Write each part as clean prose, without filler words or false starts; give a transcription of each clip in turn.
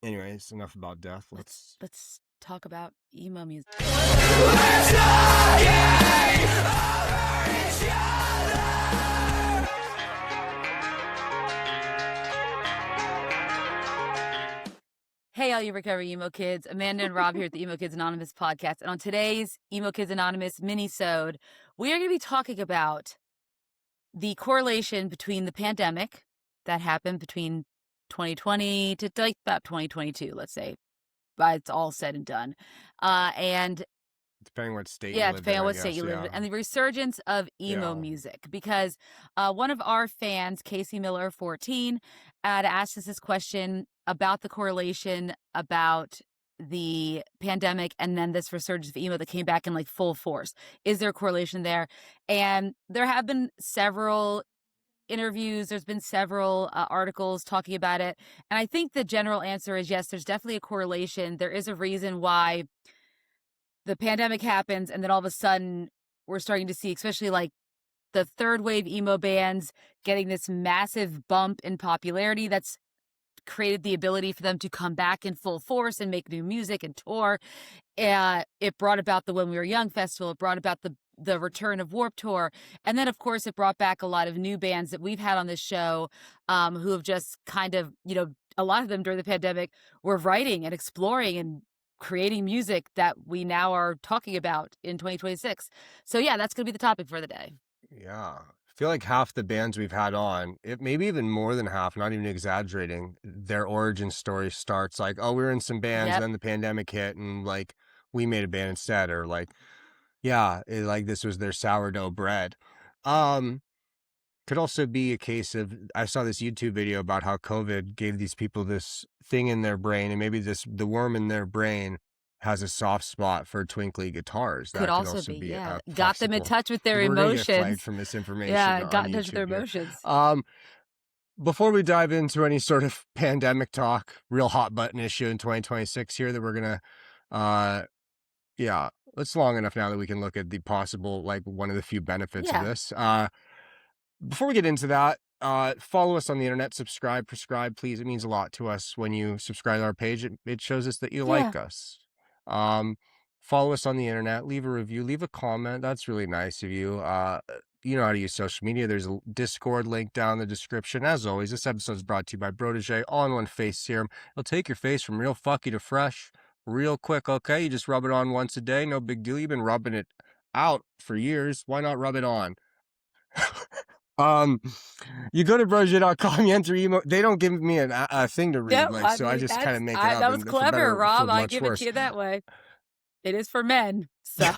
Anyways, enough about death. Let's talk about emo music. Hey, all you recovery emo kids. Amanda and Rob here at the Emo Kids Anonymous podcast. And on today's Emo Kids Anonymous minisode, we are going to be talking about the correlation between the pandemic that happened between 2020 to like about 2022, let's say, but it's all said and done. And depending what state yeah, you live depending in, on what state you live in, and the resurgence of emo music. Because one of our fans, Casey Miller 14, had asked us this question about the correlation about the pandemic and then this resurgence of emo that came back in like full force. Is there a correlation there? And there have been several interviews, there's been several articles talking about it, and I think the general answer is yes, there's definitely a correlation. There is a reason why the pandemic happens and then all of a sudden we're starting to see, especially like the third wave emo bands, getting this massive bump in popularity that's created the ability for them to come back in full force and make new music and tour. It brought about the When We Were Young festival. It brought about the return of Warped Tour. And then, of course, it brought back a lot of new bands that we've had on this show who have just kind of, a lot of them during the pandemic were writing and exploring and creating music that we now are talking about in 2026. So, yeah, that's going to be the topic for the day. Yeah. I feel like half the bands we've had on, maybe even more than half, not even exaggerating, their origin story starts like, oh, we were in some bands, and then the pandemic hit, and like we made a band instead, or like, like this was their sourdough bread. Could also be a case of, I saw this YouTube video about how COVID gave these people this thing in their brain, and maybe the worm in their brain has a soft spot for twinkly guitars. That could also be yeah. Got them in touch with their emotions. We're gonna get flagged from misinformation. Yeah, got in touch with their emotions. Before we dive into any sort of pandemic talk, real hot button issue in 2026 here that we're gonna, it's long enough now that we can look at the possible, like one of the few benefits of this. Before we get into that, follow us on the internet, subscribe, prescribe, please. It means a lot to us when you subscribe to our page. It shows us that you like us. Follow us on the internet, leave a review, leave a comment. That's really nice of you. You know how to use social media. There's a Discord link down in the description. As always, this episode is brought to you by Protégé All-in-One Face Serum. It'll take your face from real fucky to fresh real quick, okay? You just rub it on once a day. No big deal. You've been rubbing it out for years. Why not rub it on? You go to Protégé.com, you enter emo. They don't give me a thing to read, so I just kind of make it up. That was clever, Rob. I give it to you that way. It is for men, so.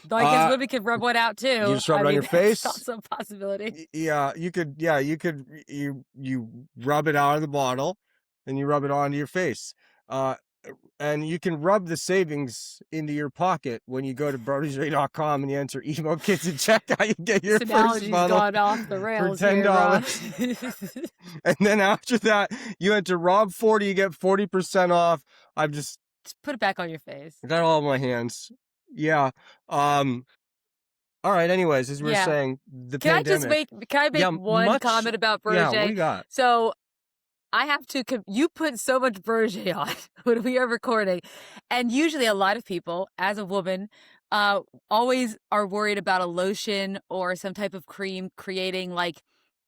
Though I guess women could rub one out too. You just rub it on your face. That's also a possibility. Yeah, you could. Yeah, you could. You rub it out of the bottle, and you rub it onto your face. And you can rub the savings into your pocket when you go to Protégé.com and you enter Emo Kids and check out. You get your first bottle gone off the rails for $10. And then after that, you enter Rob40, you get 40% off. Just put it back on your face. I got all of my hands. Yeah. All right. Anyways, as we were saying, the pandemic. Can I make one comment about Protégé? Yeah, what do you got? So I have to, you put so much Protégé on when we are recording. And usually a lot of people, as a woman, always are worried about a lotion or some type of cream creating like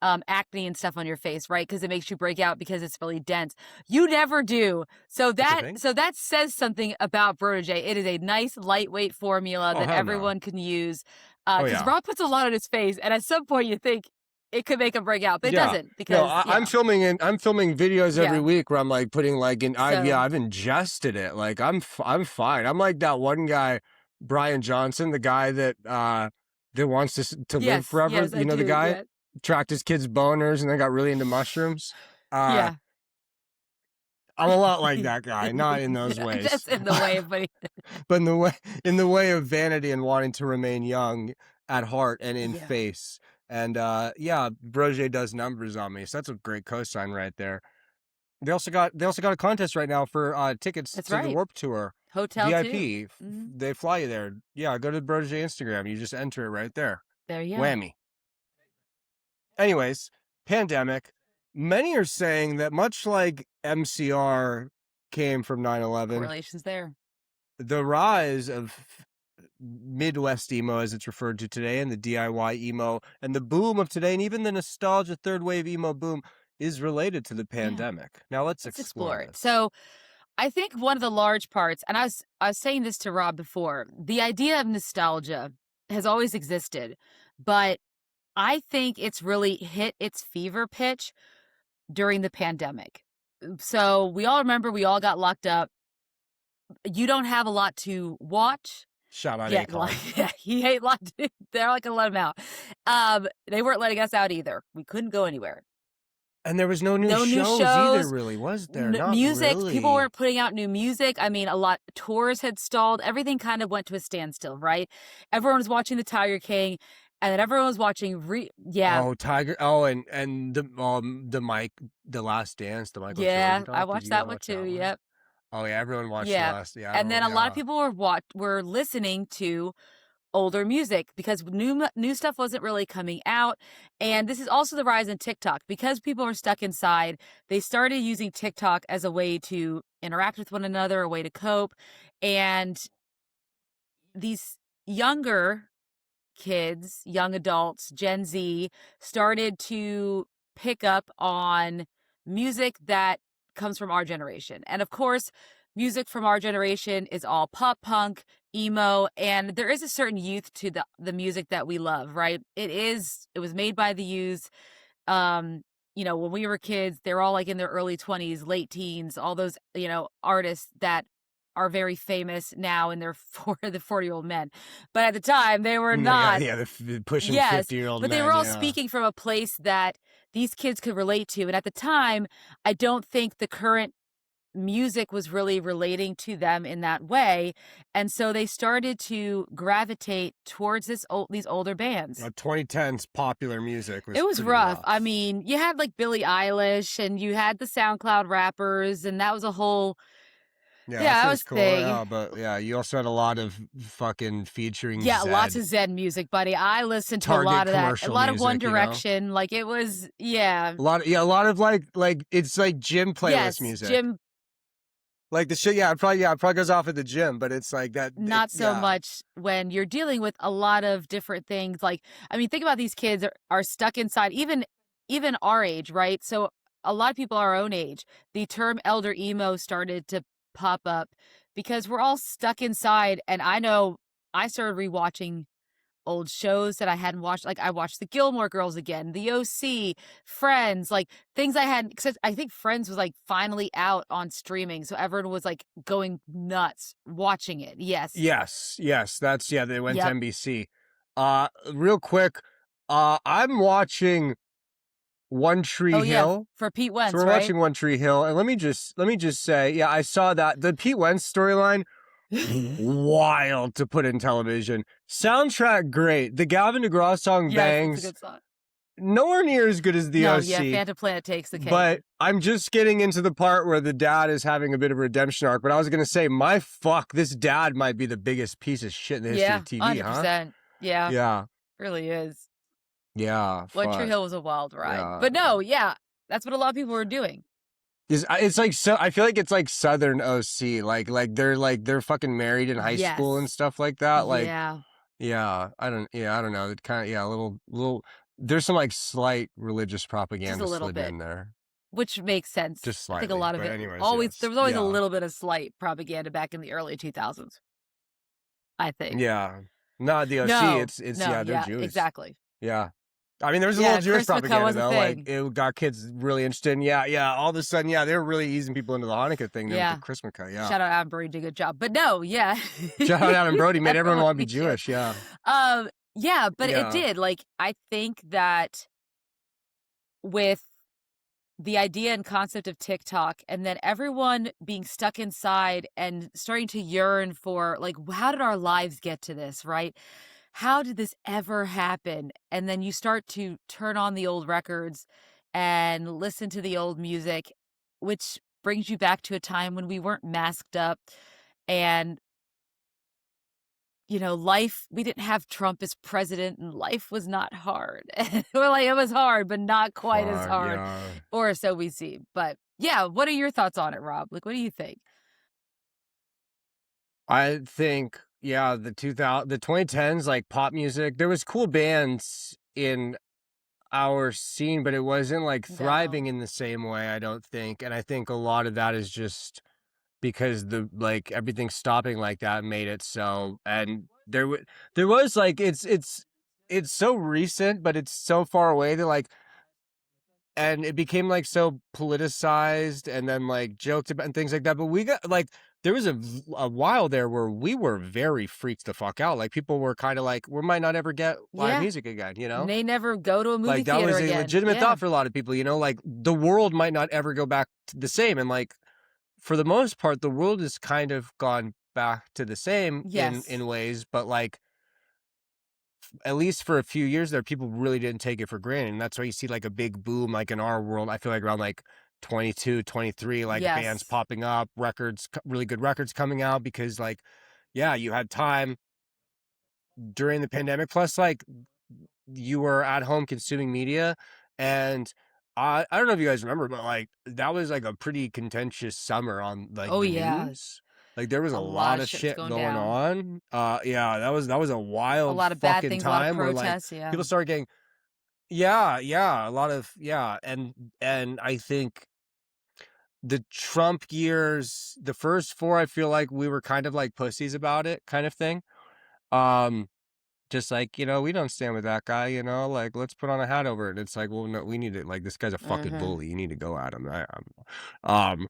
acne and stuff on your face, right? Because it makes you break out because it's really dense. You never do. So that says something about Protégé. It is a nice lightweight formula that everyone can use. Because Rob puts a lot on his face, and at some point you think it could make him break out, but it doesn't. Because I'm filming videos every week where I'm like putting like I've ingested it. Like I'm fine. I'm like that one guy, Brian Johnson, the guy that wants to live forever. Yes, you know the guy. Yeah. Tracked his kids' boners and then got really into mushrooms. I'm a lot like that guy, not in those ways. Just in the way of but in the way of vanity and wanting to remain young at heart and in face. And Protégé does numbers on me. So that's a great cosign right there. They also got a contest right now for tickets to the Warped Tour. Hotel VIP. Mm-hmm. They fly you there. Yeah, go to the Protégé Instagram. You just enter it right there. There you go. Whammy. Anyways, pandemic, Many are saying that much like MCR came from 9/11, Correlations there. the rise of Midwest emo, as it's referred to today, and the DIY emo, and the boom of today, and even the nostalgia third wave emo boom is related to the pandemic. Now let's explore it. this. So I think one of the large parts, and I was saying this to Rob before, the idea of nostalgia has always existed, but I think it's really hit its fever pitch during the pandemic. So we all remember we all got locked up. You don't have a lot to watch. Shout out Yeah, Akon. yeah, he hate locked. They're not gonna let him out. They weren't letting us out either. We couldn't go anywhere. And there was no new No new shows either, shows, really, was there? Not music. People really. weren't putting out new music. I mean, a lot tours had stalled. Everything kind of went to a standstill, right? Everyone was watching the Tiger King, and then everyone was watching. Oh, Tiger. Oh, and the Last Dance, the Michael Jordan doc. I Did watched you that guys one watch too. that one? Yep. Oh yeah, everyone watched the Yeah. last. Yeah, I And don't. then a lot of Yeah. people were listening to older music because new stuff wasn't really coming out. And this is also the rise in TikTok. Because people were stuck inside, they started using TikTok as a way to interact with one another, a way to cope. And these younger kids, young adults, Gen Z, started to pick up on music that comes from our generation. And of course, music from our generation is all pop punk, emo, and there is a certain youth to the music that we love, right? It was made by the youth. When we were kids, they're all like in their early 20s, late teens, all those, artists that are very famous now and they're for the 40-year-old men. But at the time, they were not. Yeah, the pushing Yes, 50-year-old but men. they were all Yeah. speaking from a place that these kids could relate to. And at the time, I don't think the current music was really relating to them in that way. And so they started to gravitate towards these older bands. 2010's popular music was. It was pretty rough. I mean, you had like Billie Eilish and you had the SoundCloud rappers, and that was a whole Yeah, yeah, that that shit was was cool. thing. Yeah, but yeah, you also had a lot of fucking featuring. Yeah, Zed. lots of Zen music, buddy. I listened to a Target lot of that. A commercial lot of One music, Direction. Like it was, yeah. A lot of like it's like gym playlist Yes, music. Jim, Like the shit, it probably goes off at the gym, but it's like that. not so much when you're dealing with a lot of different things. Like, I mean, think about these kids are stuck inside, even our age, right? So a lot of people our own age, the term elder emo started to pop up because we're all stuck inside. And I know I started rewatching old shows that I hadn't watched. Like I watched the Gilmore Girls again, the OC, Friends, like things I hadn't, because I think Friends was like finally out on streaming. So everyone was like going nuts watching it. Yes. That's they went Yep. to NBC. Real quick, I'm watching One Tree Hill. For Pete Wentz, So we're right? watching One Tree Hill, and let me just say, yeah, I saw that the Pete Wentz storyline. Wild to put in television. Soundtrack great. The Gavin DeGraw song bangs. It's a good song. Nowhere near as good as the OC. Yeah, Phantom Planet takes the cake. But I'm just getting into the part where the dad is having a bit of a redemption arc. But I was gonna say, this dad might be the biggest piece of shit in the history of TV, 100%. Yeah. Yeah. Really is. Yeah. One Tree Hill was a wild ride. Yeah. But no, yeah. That's what a lot of people were doing. It's like so. I feel like it's like Southern OC. Like they're fucking married in high school and stuff like that. Like I don't know. It kind of a little. There's some like slight religious propaganda slid in there, which makes sense. Just slightly. I think a lot of it. Anyways, there was always a little bit of slight propaganda back in the early 2000s. I think. Yeah. Not the OC. They're Jews. Exactly. Yeah. I mean, there was a little Jewish propaganda though. Like it got kids really interested in. Yeah. All of a sudden, they were really easing people into the Hanukkah thing. With the Christmas cut. Yeah. Shout out Adam Brody, did a good job. But no, yeah. Shout out Adam Brody, made everyone want to be Jewish. Yeah. Yeah, but it did. Like, I think that with the idea and concept of TikTok, and then everyone being stuck inside and starting to yearn for, like, how did our lives get to this, right? How did this ever happen? And then you start to turn on the old records and listen to the old music, which brings you back to a time when we weren't masked up and we didn't have Trump as president and life was not hard. We're like, it was hard, but not quite as Fuck, hard, yeah. or so we see. But yeah, what are your thoughts on it, Rob? Like, what do you think? I think, yeah, the 2010s, like pop music, there was cool bands in our scene, but it wasn't like thriving No. in the same way, I don't think. And I think a lot of that is just because everything stopping like that made it so. And there was like it's so recent, but it's so far away that like, and it became like so politicized and then like joked about and things like that. But we got like there was a while there where we were very freaked the fuck out. Like people were kind of like, we might not ever get live Yeah. music again, you know? May never go to a movie Like that theater was a again. legitimate Yeah. thought for a lot of people, you know, like the world might not ever go back to the same. And like for the most part, the world has kind of gone back to the same Yes. in ways, but like at least for a few years there, people really didn't take it for granted. And that's why you see like a big boom, like in our world, I feel like around like 22, 23, like bands Yes. popping up, really good records coming out because like, yeah, you had time during the pandemic. Plus like you were at home consuming media. And I don't know if you guys remember, but like that was like a pretty contentious summer on like Oh, the yeah. news. Like there was A a lot lot of of shit was shit going going down. on. Yeah, that was a A wild lot of bad fucking things, a lot of time where like protests, yeah. people started getting, yeah, a lot of, yeah. And I think the Trump years, the first four, I feel like we were kind of like pussies about it, kind of thing. Just like, you know, we don't stand with that guy, you know, like let's put on a hat over it. And it's like, well, no, we need it. Like this guy's a fucking Mhm. bully. You need to go at him. Um,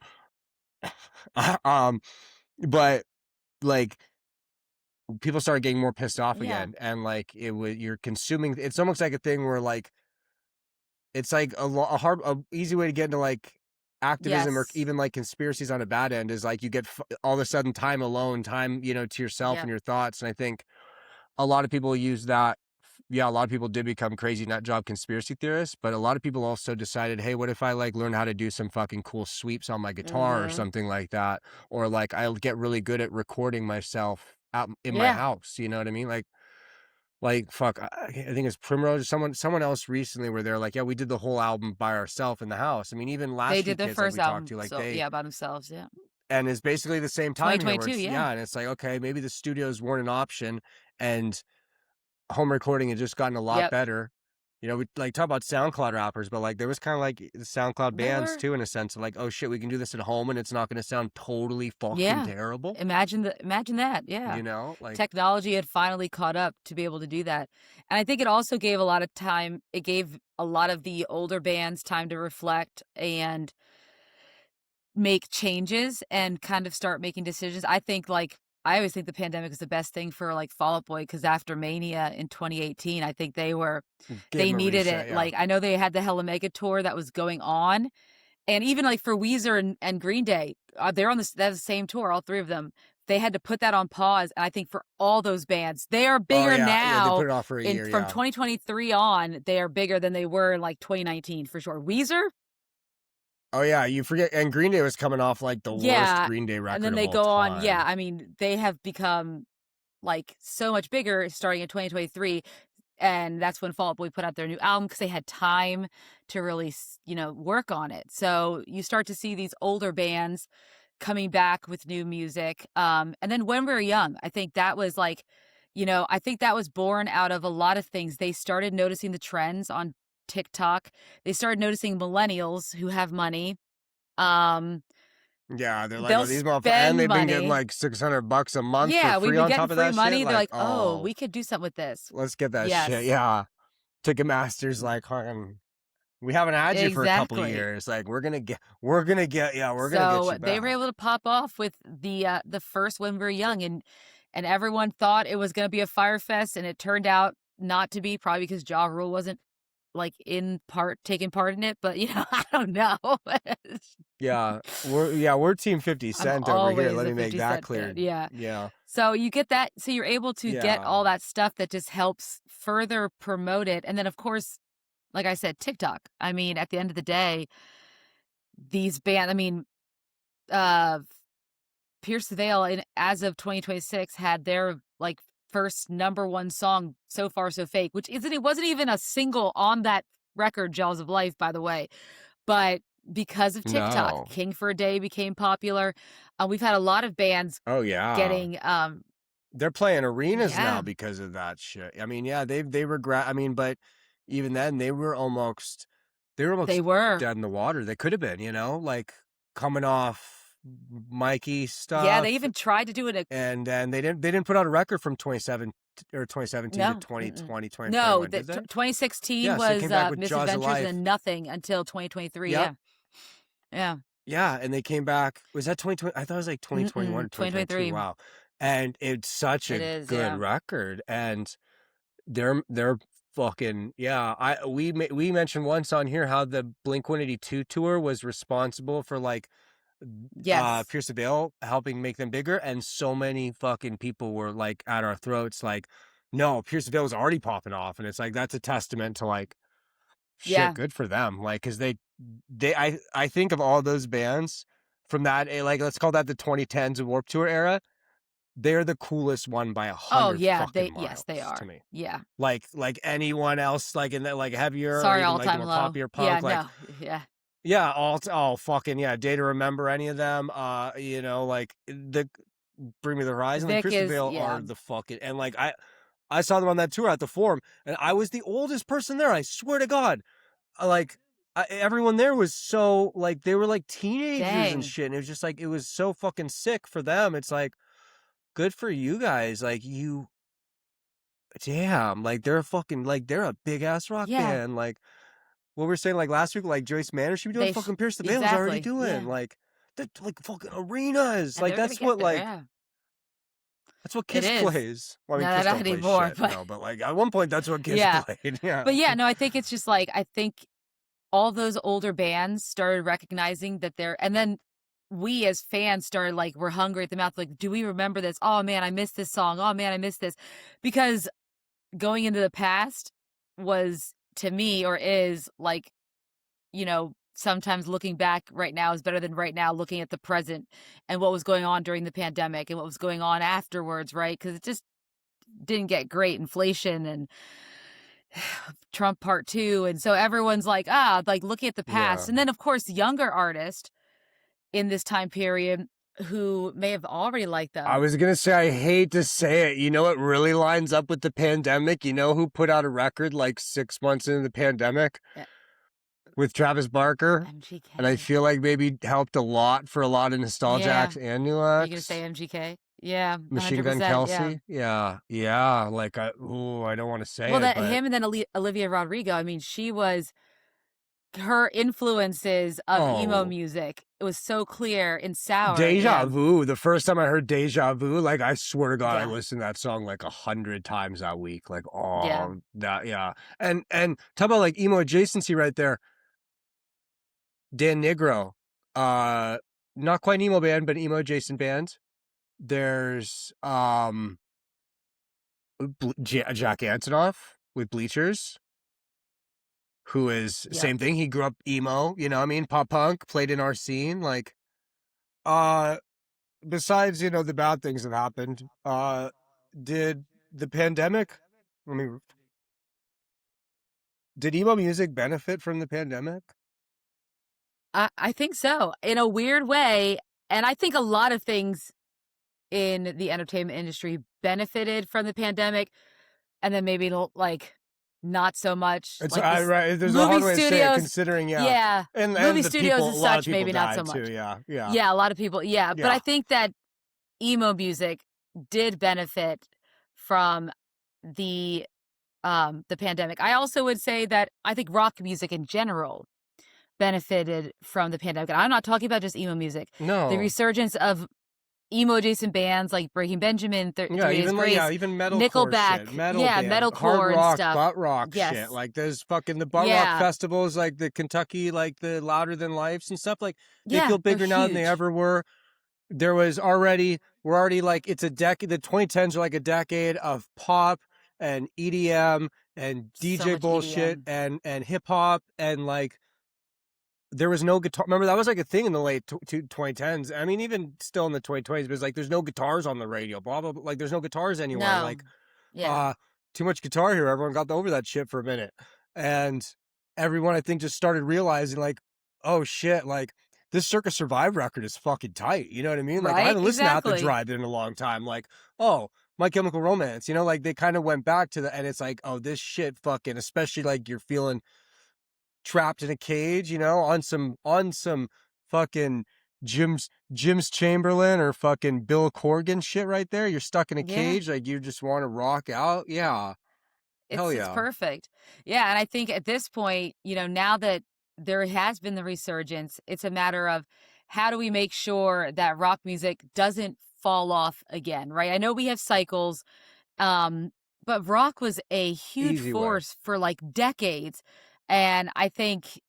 um, but like people started getting more pissed off Yeah. again, and like you're consuming. It's almost like a thing where like it's like a easy way to get into like activism or Yes. even like conspiracies on a bad end is like you get all of a sudden time alone, time, you know, to yourself and Yep. your thoughts. And I think a lot of people use that. Yeah, a lot of people did become crazy nut job conspiracy theorists, but a lot of people also decided, hey, what if I like learn how to do some fucking cool sweeps on my guitar or Mhm. something like that? Or like I'll get really good at recording myself out in my Yeah. house. You know what I mean? Like fuck, I think it's Primrose or someone else recently where they're like, yeah, we did the whole album by ourselves in the house. I mean, even They Last You did their Kids, like first we talked album, to, like so they, yeah, by themselves, yeah. and it's basically the same time here where 2022, it's, yeah. yeah, and it's like, okay, maybe the studios weren't an option and home recording had just gotten a lot Yep. better. You know, we like talk about SoundCloud rappers, but like there was kind of like the SoundCloud bands LØLØ. too, in a sense of like, oh shit, we can do this at home and it's not going to sound totally fucking Yeah. terrible. Imagine that, yeah. You know, like, Technology had finally caught up to be able to do that. And I think it also gave a lot of time it gave a lot of the older bands time to reflect and make changes and kind of start making decisions. I think, like, I always think the pandemic is the best thing for, like, Fall Out Boy because after Mania in 2018, I think gave they them a needed reset. it. Yeah. Like, I know they had the Hella Mega tour that was going on, and even, like, for Weezer and Green Day, they're on that's the same tour, all 3 of them. They had to put that on pause, and I think for all those bands, they are Oh bigger yeah. Yeah. They now put it off for a in year. from Yeah. 2023 on, they are bigger than they were in, like, 2019 for sure. Weezer? Oh yeah, you forget, and Green Day was coming off like the worst Yeah, Green Day and record then of they all go on, yeah, time. I mean, they have become, like, so much bigger starting in 2023, and that's when Fall Out Boy put out their new album because they had time to really work on it. So you start to see these older bands coming back with new music, and then When We Were Young, I think that was, like, I think that was born out of a lot of things. They started noticing the trends on TikTok. They started noticing millennials who have money, um, Yeah, they're like, they'll oh, these motherfuckers, and spend they've been getting money. like $600 a month for Yeah, we've free been on getting top of free that shit. money. They're Like, like, "Oh, oh, we could do something with this." let's get that shit. Yes. Yeah, Ticketmaster's like, we haven't had you for a couple of Exactly. years. Like, yeah, we're gonna get So you they were back. able to pop off with the first When We Were Young, and everyone thought it was gonna be a fire fest, and it turned out not to be, probably because Ja Rule wasn't, like, taking part in it, but, I don't know. We're Team 50 I'm Cent over here. always Let a me make 50 that Cent fan, clear. yeah. Yeah, So you get that so you're able to get yeah, all that stuff that just helps further promote it, and then, of course, like I said, TikTok. I mean, at the end of the day, I mean, uh, Pierce the Veil, as of 2026, had their, like, first #1 song, So Far So Fake, which it wasn't even a single on that record, Jaws of Life, by the way. But because of TikTok, No. King for a Day became popular. We've had a lot of bands Oh yeah. getting They're playing arenas now yeah. because of that shit. I mean, yeah, they regret. I mean, but even then, they were almost They were. dead in the water. They could have been, you know, like coming off Mikey Yeah, stuff, they even tried to do it and then they didn't put out a record from 2017 to no. 2020, No, 2021, did they? 2016 Yeah, so they was came back with Jaws of Misadventures Life. and Nothing until 2023. Yep. Yeah. Yeah. Yeah, and they came back. Was that 2020? I thought it was like 2021 or 2022. 2023. Wow. And it's such It a is, good yeah. record. And they're fucking yeah. We mentioned once on here how the Blink-182 tour was responsible for like Yes. Pierce the Veil helping make them bigger, and so many fucking people were like at our throats like, no, Pierce the Veil was already popping off, and it's like that's a testament to like shit, Yeah. good for them. Like, cause I think of all those bands from that, like, let's call that the 2010s Warped Tour era. They're the coolest one by 100 yeah, fucking yes, they miles to are. me. Yeah. Like anyone else, like in that, like heavier or Sorry, even All like the Time more Low. poppier Yeah, punk, like, no. Yeah. yeah, all fucking, yeah, Day to Remember any of them, you know, like the Bring Me the Horizon, like Vic Pierce the is, Veil yeah. are the fucking, and like I saw them on that tour at the Forum, and I was the oldest person there. I swear to God. Like everyone there was so like they were like teenagers and Dang. shit, and it was just like it was so fucking sick for them. It's like good for you guys, like you, damn, like they're a fucking like they're a big ass rock Yeah. band. Like what we were saying like last week, like Joyce Manor should be doing fucking Pierce the Veil's already exactly. doing Yeah. like they're like fucking arenas. And Like they're gonna that's get what there, like yeah. that's what It Kiss is. plays. Well, I mean No, Kiss not don't play anymore, shit, but no, but like at one point that's what Kiss yeah. played. Yeah. But yeah, no, I think it's just like, I think all those older bands started recognizing that and then we as fans started like, we're hungry at the mouth. Like, do we remember this? Oh man, I missed this song. Oh man, I missed this. Because going into the past was, to me, or is like, sometimes looking back right now is better than right now looking at the present and what was going on during the pandemic and what was going on afterwards, right? Because it just didn't get great. Inflation and Trump Part 2. And so everyone's like, like looking at the past. Yeah. And then, of course, younger artists in this time period who may have already liked them. I was going to say, I hate to say it. You know what really lines up with the pandemic? You know who put out a record like 6 months into the pandemic? Yeah. With Travis Barker? MGK. And I feel like maybe helped a lot for a lot of nostalgia acts and new acts. Are you going to say MGK? Yeah. Machine Gun Kelly? Yeah. Yeah. Like, I don't want to say well, it, but him and then Olivia Rodrigo. I mean, her influences of emo music, it was so clear in Sour. Deja Vu. The first time I heard Deja Vu, like I swear to God, Yeah. I listened to that song like 100 times that week. Like, Yeah. And talk about like emo adjacency right there. Dan Nigro, not quite an emo band, but emo adjacent band. There's Jack Antonoff with Bleachers, who is same thing. He grew up emo, you know what I mean? Pop punk, played in our scene. Like, besides, you know, the bad things that happened, did the pandemic, did emo music benefit from the pandemic? I think so, in a weird way. And I think a lot of things in the entertainment industry benefited from the pandemic, and then maybe like not so much. It's like right. There's a hard way to say it, considering and movie studios people, and such, maybe not so much. Too, yeah, a lot of people, But I think that emo music did benefit from the pandemic. I also would say that I think rock music in general benefited from the pandemic. And I'm not talking about just emo music. No, the resurgence of emo adjacent bands like Breaking Benjamin, even metal, Nickelback, metalcore hard rock, and stuff, butt rock shit. Like there's fucking the butt rock festivals, like the Kentucky, like the Louder Than Lifes and stuff. Like they feel bigger now than they ever were. We're already like it's a decade. The 2010s are like a decade of pop and EDM and DJ bullshit EDM. and hip hop, and like there was no guitar. Remember, that was like a thing in the late 2010s. I mean, even still in the 2020s, but it's like, there's no guitars on the radio, blah, blah, blah. Like, there's no guitars anywhere. No. Like, Yeah. too much guitar here. Everyone got over that shit for a minute. And everyone, I think, just started realizing, like, oh shit, like, this Circus Survive record is fucking tight. You know what I mean? Like, I Right? haven't listened to At the Exactly. Drive-In in a long time. Like, oh, My Chemical Romance, you know, like, they kind of went back to and it's like, oh, this shit fucking, especially like you're feeling trapped in a cage, you know, on some fucking Jim's Chamberlain or fucking Bill Corgan shit right there. You're stuck in a Yeah. cage, like, you just want to rock out. Yeah. Hell It's yeah. perfect. Yeah, and I think at this point, you know, now that there has been the resurgence, it's a matter of how do we make sure that rock music doesn't fall off again, right? I know we have cycles, but rock was a huge Easy way. force for like decades. And I think,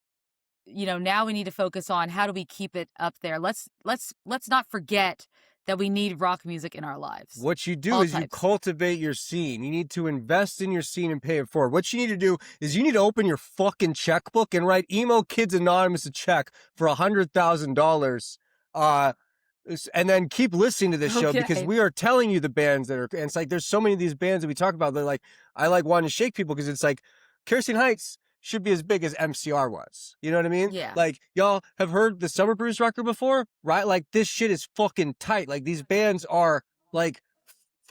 you know, now we need to focus on how do we keep it up there. Let's not forget that we need rock music in our lives. What you do All is you types. cultivate your scene. You need to invest in your scene and pay it forward. What you need to do is you need to open your fucking checkbook and write Emo Kids Anonymous a check for $100,000. And then keep listening to this show, because Okay. we are telling you the bands that are, and it's like, there's so many of these bands that we talk about. They're like, I like wanting to shake people, because it's like, Kerosene Heights should be as big as MCR was. You know what I mean? Yeah. Like, y'all have heard the Summer Breeze record before, right? Like, this shit is fucking tight. Like, these bands are like,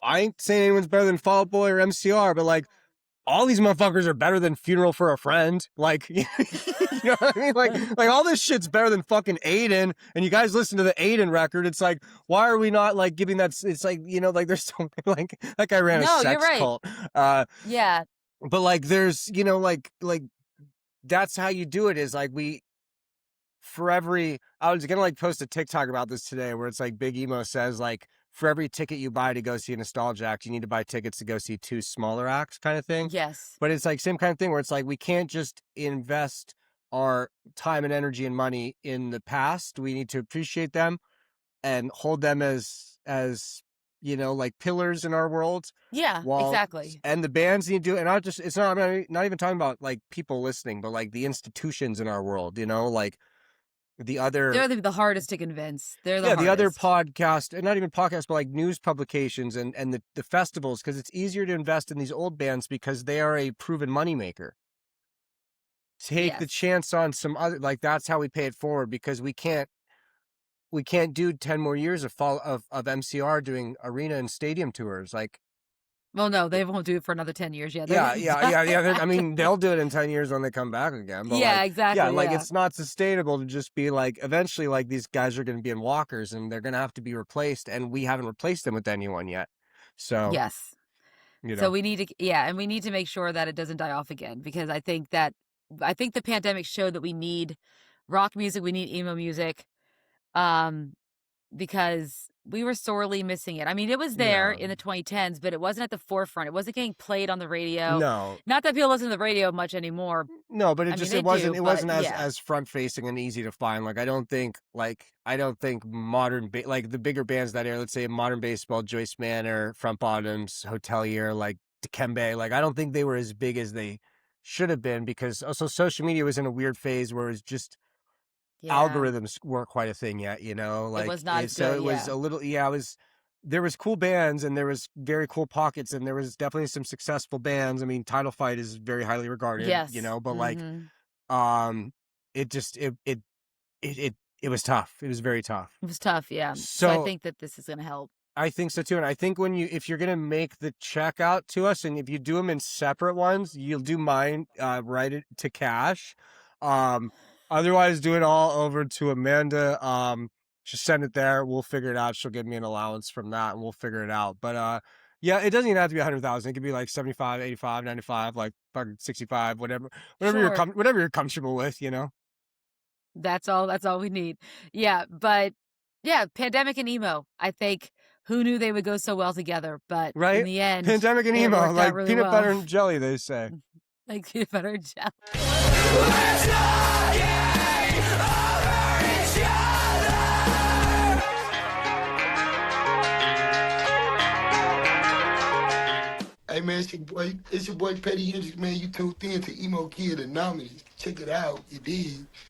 I ain't saying anyone's better than Fall Out Boy or MCR, but like, all these motherfuckers are better than Funeral for a Friend. Like, you know what I mean? Like all this shit's better than fucking Aiden. And you guys listen to the Aiden record. It's like, why are we not like giving that? It's like, you know, like, there's so like that guy ran a No, sex you're right. cult. Yeah. But like, there's, you know, like that's how you do it, is like, I was gonna like post a TikTok about this today, where it's like Big Emo says, like, for every ticket you buy to go see a nostalgia act, you need to buy tickets to go see 2 smaller acts, kind of thing. Yes. But it's like same kind of thing, where it's like, we can't just invest our time and energy and money in the past. We need to appreciate them and hold them as you know, like, pillars in our world. Yeah, exactly. And the bands need to, and not just, it's not, I'm not even talking about like people listening, but like the institutions in our world, you know, like the other, They're the hardest to convince. They're the hardest. the other podcast, and not even podcasts, but like news publications and the festivals, because it's easier to invest in these old bands because they are a proven moneymaker. Take the Yes. chance on some other, like, that's how we pay it forward, because we can't do 10 more years of MCR doing arena and stadium tours. Like, Well, no, they won't do it for another 10 years yet. yeah. I mean, they'll do it in 10 years when they come back again. But Yeah, like, exactly. yeah, like, yeah. it's not sustainable to just be like, eventually, like, these guys are going to be in walkers and they're going to have to be replaced, and we haven't replaced them with anyone yet. So, Yes. you know. So we need to, and we need to make sure that it doesn't die off again, because I think the pandemic showed that we need rock music, we need emo music, because we were sorely missing it. I mean, it was there Yeah. in the 2010s, but it wasn't at the forefront. It wasn't getting played on the radio. No. Not that people listen to the radio much anymore. No, but I it just, mean, it they wasn't do, it but wasn't yeah. as front facing and easy to find. Like, I don't think modern like the bigger bands that are, let's say, Modern Baseball, Joyce Manor, Front Bottoms, Hotelier, like Dikembe, like, I don't think they were as big as they should have been, because also social media was in a weird phase where it was just, Yeah. algorithms weren't quite a thing yet, you know, like, It was not as so good, it was yeah. a little, it was, there was cool bands and there was very cool pockets, and there was definitely some successful bands. I mean, Title Fight is very highly regarded, Yes. you know, but like, Mhm. it just, it was tough. It was very tough. It was tough, yeah. So I So think that this is going to help. I think so too. And I think if you're going to make the check out to us, and if you do them in separate ones, you'll do mine, write it to cash. Otherwise, do it all over to Amanda. Just send it there. We'll figure it out. She'll give me an allowance from that, and we'll figure it out. But yeah, it doesn't even have to be 100,000. It could be like 75, 85, 95, like fucking 65, whatever Sure. whatever you're comfortable with, you know. That's all we need. Yeah, but yeah, pandemic and emo. I think who knew they would go so well together, but Right? in the end, Pandemic and it emo, worked out like really peanut well. butter and jelly, they say. Like peanut butter and jelly. Hey man, it's your boy Petty Hendrix, man. You tuned in to Emo Kids Anonymous. Check it out, you did.